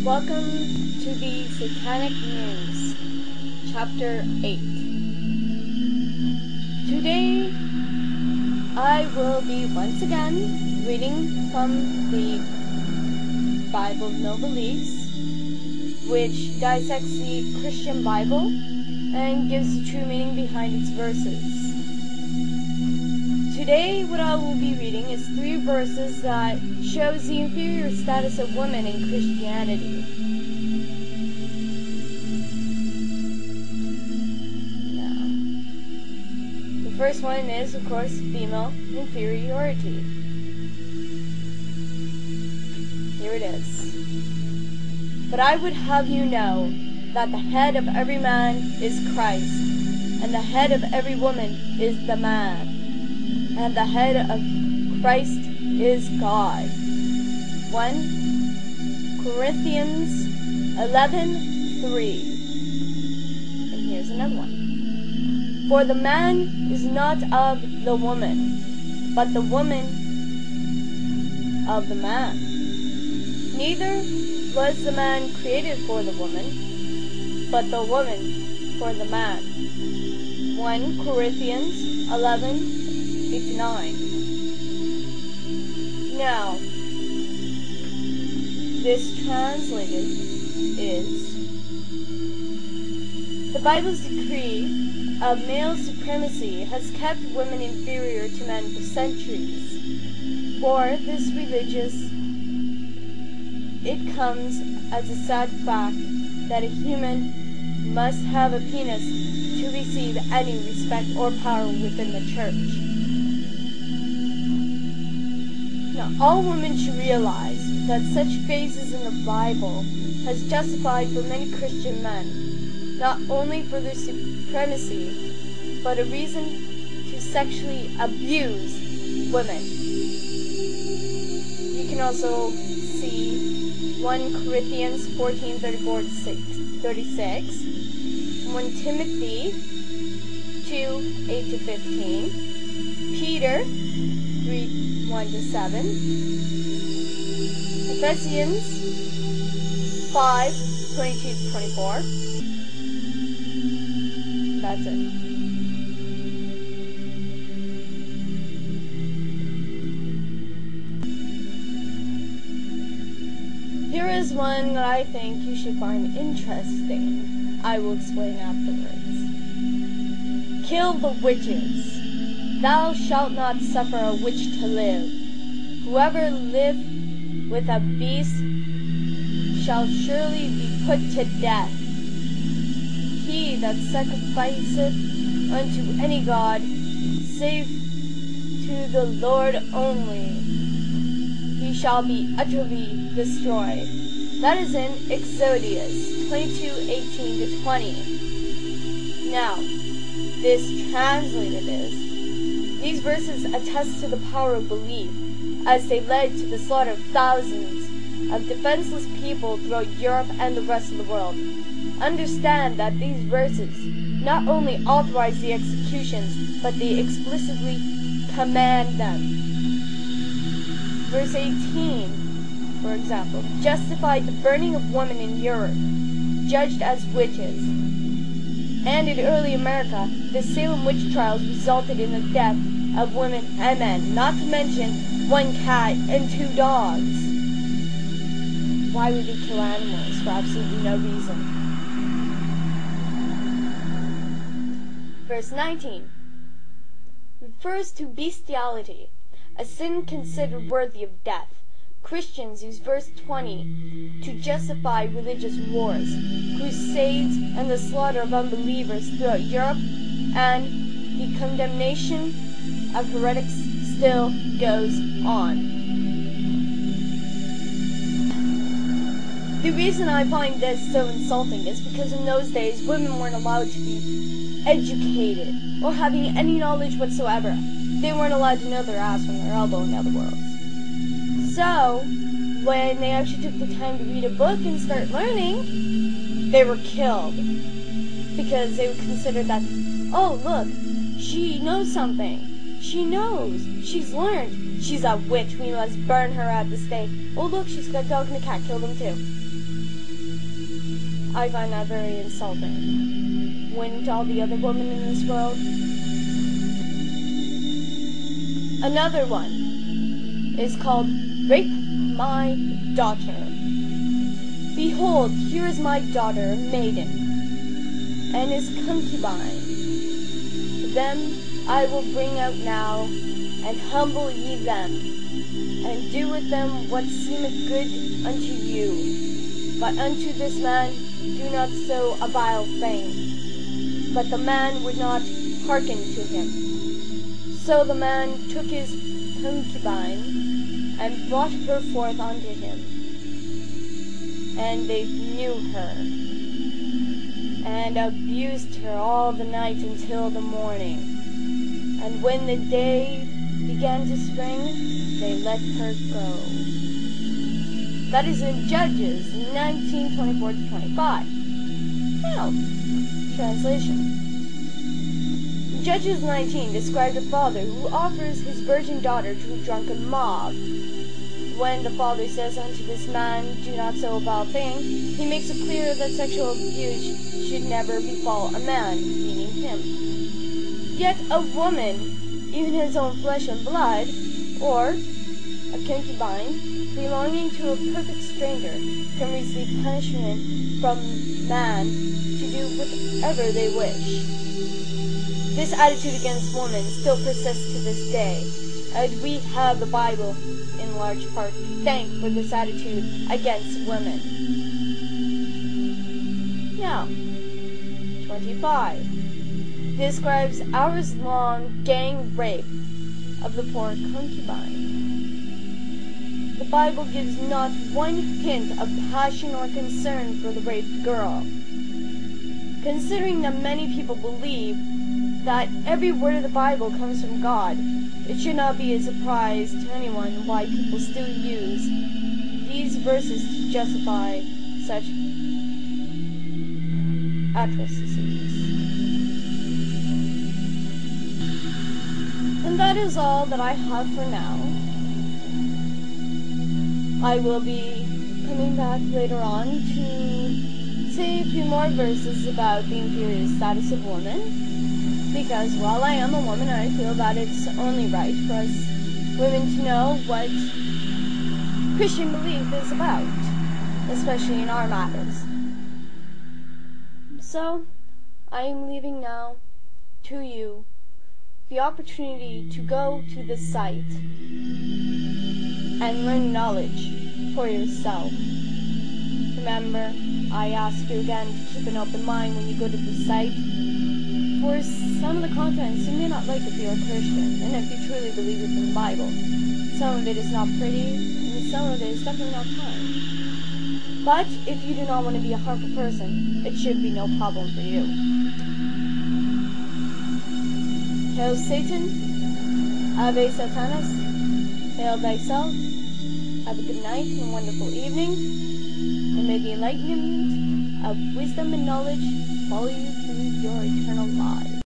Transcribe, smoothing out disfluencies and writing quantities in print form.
Welcome to the Satanic News, Chapter 8. Today, I will be once again reading from the Bible of No Beliefs, which dissects the Christian Bible and gives the true meaning behind its verses. Today, what I will be reading is 3 verses that shows the inferior status of women in Christianity. Now, the first one is, of course, female inferiority. Here it is. But I would have you know that the head of every man is Christ, and the head of every woman is the man, and the head of Christ is God. 1 Corinthians 11:3. And here's another one. For the man is not of the woman, but the woman of the man. Neither was the man created for the woman, but the woman for the man. 1 Corinthians 11:8-9. Now, this translated is, the Bible's decree of male supremacy has kept women inferior to men for centuries. For this religious, it comes as a sad fact that a human must have a penis to receive any respect or power within the church. Now, all women should realize that such phrases in the Bible has justified for many Christian men, not only for their supremacy, but a reason to sexually abuse women. You can also see 1 Corinthians 14:34-36, 1 Timothy 2:8-15, Peter 3:1-7, Ephesians 5:22-24. That's it. Here is one that I think you should find interesting. I will explain afterwards. Kill the witches. Thou shalt not suffer a witch to live. Whoever liveth with a beast shall surely be put to death. He that sacrificeth unto any god, save to the Lord only, he shall be utterly destroyed. That is in Exodus 22:18-20. Now, this translated is, these verses attest to the power of belief, as they led to the slaughter of thousands of defenseless people throughout Europe and the rest of the world. Understand that these verses not only authorize the executions, but they explicitly command them. Verse 18, for example, justified the burning of women in Europe, judged as witches. And in early America, the Salem witch trials resulted in the death of women and men, not to mention 1 cat and 2 dogs. Why would they kill animals for absolutely no reason? Verse 19 refers to bestiality, a sin considered worthy of death. Christians use verse 20 to justify religious wars, crusades, and the slaughter of unbelievers throughout Europe, and the condemnation of heretics still goes on. The reason I find this so insulting is because in those days, women weren't allowed to be educated or having any knowledge whatsoever. They weren't allowed to know their ass from their elbow, in other words. So, when they actually took the time to read a book and start learning, they were killed. Because they would consider that, oh look, she knows something. She knows. She's learned. She's a witch. We must burn her at the stake. Oh look, she's got a dog and a cat. Kill them too. I find that very insulting. Wouldn't all the other women in this world? Another one is called Rape My Daughter. Behold, here is my daughter, maiden, and his concubine. Them I will bring out now, and humble ye them, and do with them what seemeth good unto you. But unto this man do not so a vile thing. But the man would not hearken to him. So the man took his concubine, and brought her forth unto him. And they knew her, and abused her all the night until the morning. And when the day began to spring, they let her go. That is in Judges 19:24-25. Now, translation. Judges 19 described a father who offers his virgin daughter to a drunken mob. When the father says unto this man, do not so a vile thing, he makes it clear that sexual abuse should never befall a man, meaning him. Yet a woman, even his own flesh and blood, or a concubine, belonging to a perfect stranger, can receive punishment from man to do whatever they wish. This attitude against women still persists to this day, and we have the Bible, in large part, to thank for this attitude against women. Now, 25 describes hours-long gang rape of the poor concubine. The Bible gives not one hint of passion or concern for the raped girl. Considering that many people believe that every word of the Bible comes from God, it should not be a surprise to anyone why people still use these verses to justify such atrocities. And that is all that I have for now. I will be coming back later on to say a few more verses about the inferior status of women, because while I am a woman, I feel that it's only right for us women to know what Christian belief is about, especially in our matters. So, I am leaving now to you the opportunity to go to the site and learn knowledge for yourself. Remember, I ask you again to keep an open mind when you go to the site. For some of the contents you may not like if you're a Christian, and if you truly believe it's in the Bible. Some of it is not pretty, and some of it is definitely not kind. But if you do not want to be a harmful person, it should be no problem for you. Hail Satan, Ave Satanas, hail thyself. Have a good night and a wonderful evening, and may the enlightenment of wisdom and knowledge follow you through your eternal lives.